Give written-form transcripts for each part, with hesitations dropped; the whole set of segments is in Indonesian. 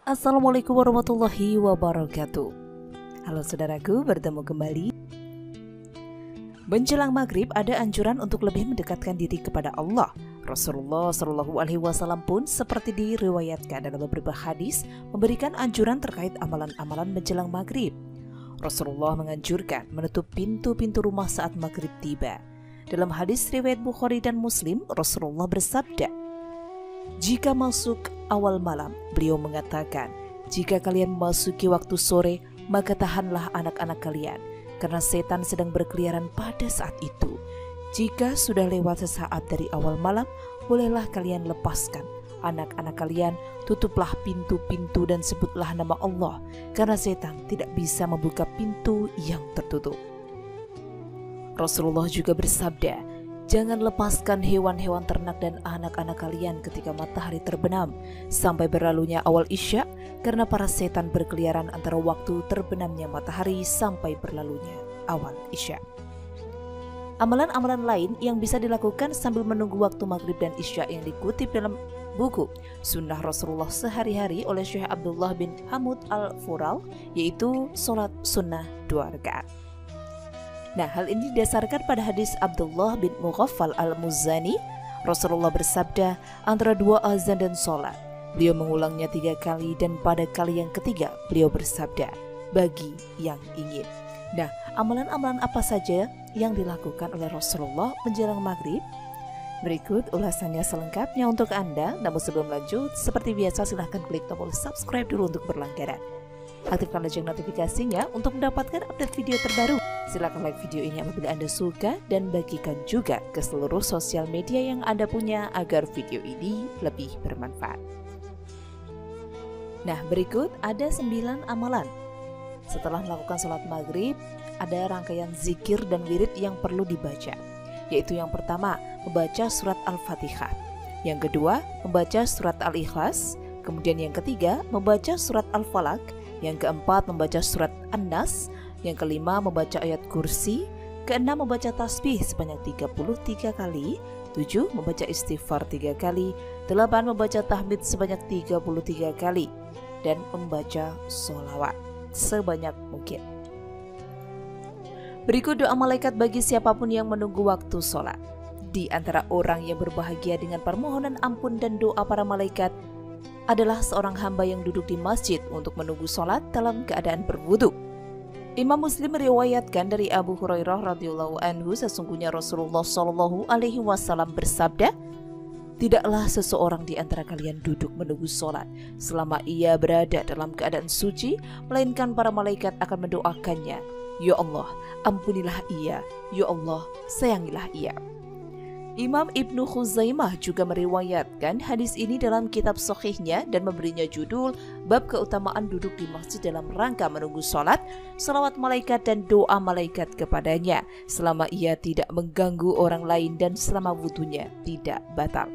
Assalamualaikum warahmatullahi wabarakatuh. Halo saudaraku, bertemu kembali. Menjelang maghrib ada anjuran untuk lebih mendekatkan diri kepada Allah. Rasulullah Shallallahu Alaihi Wasallam pun seperti diriwayatkan dalam beberapa hadis memberikan anjuran terkait amalan-amalan menjelang maghrib. Rasulullah menganjurkan menutup pintu-pintu rumah saat maghrib tiba. Dalam hadis riwayat Bukhari dan Muslim, Rasulullah bersabda, jika masuk awal malam, beliau mengatakan, jika kalian memasuki waktu sore, maka tahanlah anak-anak kalian, karena setan sedang berkeliaran pada saat itu. Jika sudah lewat sesaat dari awal malam, bolehlah kalian lepaskan anak-anak kalian, tutuplah pintu-pintu dan sebutlah nama Allah, karena setan tidak bisa membuka pintu yang tertutup. Rasulullah juga bersabda, jangan lepaskan hewan-hewan ternak dan anak-anak kalian ketika matahari terbenam sampai berlalunya awal isya, karena para setan berkeliaran antara waktu terbenamnya matahari sampai berlalunya awal isya. Amalan-amalan lain yang bisa dilakukan sambil menunggu waktu maghrib dan isya yang dikutip dalam buku Sunnah Rasulullah Sehari-hari oleh Syekh Abdullah bin Hamud Al-Fural, yaitu sholat sunnah 2 rakaat. Nah, hal ini didasarkan pada hadis Abdullah bin Mughaffal Al-Muzani. Rasulullah bersabda, antara dua azan dan sholat, beliau mengulangnya 3 kali, dan pada kali yang ketiga beliau bersabda, bagi yang ingin. Nah, amalan-amalan apa saja yang dilakukan oleh Rasulullah menjelang maghrib? Berikut ulasannya selengkapnya untuk Anda. Namun sebelum lanjut, seperti biasa silahkan klik tombol subscribe dulu untuk berlangganan. Aktifkan lonceng notifikasinya untuk mendapatkan update video terbaru. Silakan like video ini apabila Anda suka, dan bagikan juga ke seluruh sosial media yang Anda punya agar video ini lebih bermanfaat. Nah, berikut ada 9 amalan. Setelah melakukan sholat maghrib, ada rangkaian zikir dan wirid yang perlu dibaca, yaitu yang pertama, membaca surat Al-Fatihah. Yang kedua, membaca surat Al-Ikhlas. Kemudian yang ketiga, membaca surat Al-Falaq. Yang keempat, membaca surat An-Nas. Yang kelima, membaca ayat kursi. Keenam, membaca tasbih sebanyak 33 kali. 7, membaca istighfar 3 kali. 8, membaca tahmid sebanyak 33 kali. Dan membaca sholawat sebanyak mungkin. Berikut doa malaikat bagi siapapun yang menunggu waktu sholat. Di antara orang yang berbahagia dengan permohonan ampun dan doa para malaikat adalah seorang hamba yang duduk di masjid untuk menunggu sholat dalam keadaan berwudu. Imam Muslim meriwayatkan dari Abu Hurairah radhiyallahu anhu, sesungguhnya Rasulullah Shallallahu Alaihi Wasallam bersabda, tidaklah seseorang di antara kalian duduk menunggu sholat selama ia berada dalam keadaan suci, melainkan para malaikat akan mendoakannya, ya Allah, ampunilah ia, ya Allah, sayangilah ia. Imam Ibnu Khuzaimah juga meriwayatkan hadis ini dalam kitab Sahihnya dan memberinya judul Bab Keutamaan Duduk di Masjid dalam Rangka Menunggu Sholat, Salawat Malaikat dan Doa Malaikat kepadanya selama ia tidak mengganggu orang lain dan selama wudunya tidak batal.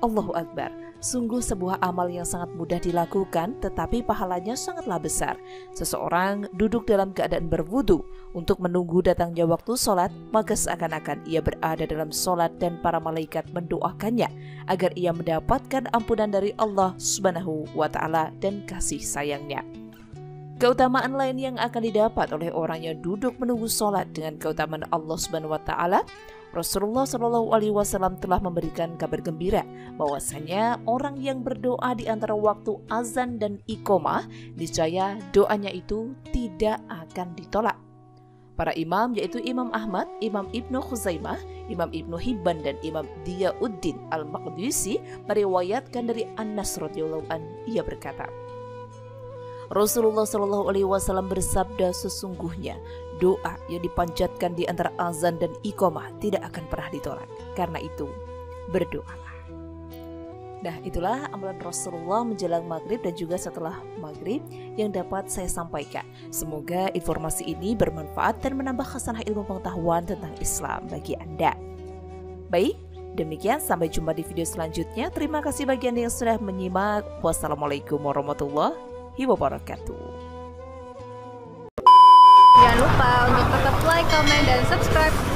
Allahu Akbar, sungguh sebuah amal yang sangat mudah dilakukan, tetapi pahalanya sangatlah besar. Seseorang duduk dalam keadaan berwudu untuk menunggu datangnya waktu sholat, maka seakan-akan ia berada dalam sholat dan para malaikat mendoakannya agar ia mendapatkan ampunan dari Allah Subhanahu wa Ta'ala dan kasih sayangnya. Keutamaan lain yang akan didapat oleh orang yang duduk menunggu sholat dengan keutamaan Allah Subhanahu wa Ta'ala, Rasulullah Shallallahu Alaihi Wasallam telah memberikan kabar gembira bahwasanya orang yang berdoa di antara waktu azan dan iqomah, niscaya doanya itu tidak akan ditolak. Para imam, yaitu Imam Ahmad, Imam Ibnu Khuzaimah, Imam Ibnu Hibban dan Imam Diyauddin Al-Maqdisi meriwayatkan dari Anas radhiyallahu anhu, ia berkata, Rasulullah Shallallahu Alaihi Wasallam bersabda, sesungguhnya doa yang dipanjatkan di antara azan dan iqomah tidak akan pernah ditolak. Karena itu, berdoalah. Nah, itulah amalan Rasulullah menjelang maghrib dan juga setelah maghrib yang dapat saya sampaikan. Semoga informasi ini bermanfaat dan menambah khasanah ilmu pengetahuan tentang Islam bagi Anda. Baik, demikian, sampai jumpa di video selanjutnya. Terima kasih bagi Anda yang sudah menyimak. Wassalamualaikum warahmatullahi wabarakatuh. Jangan lupa untuk tetap like, comment, dan subscribe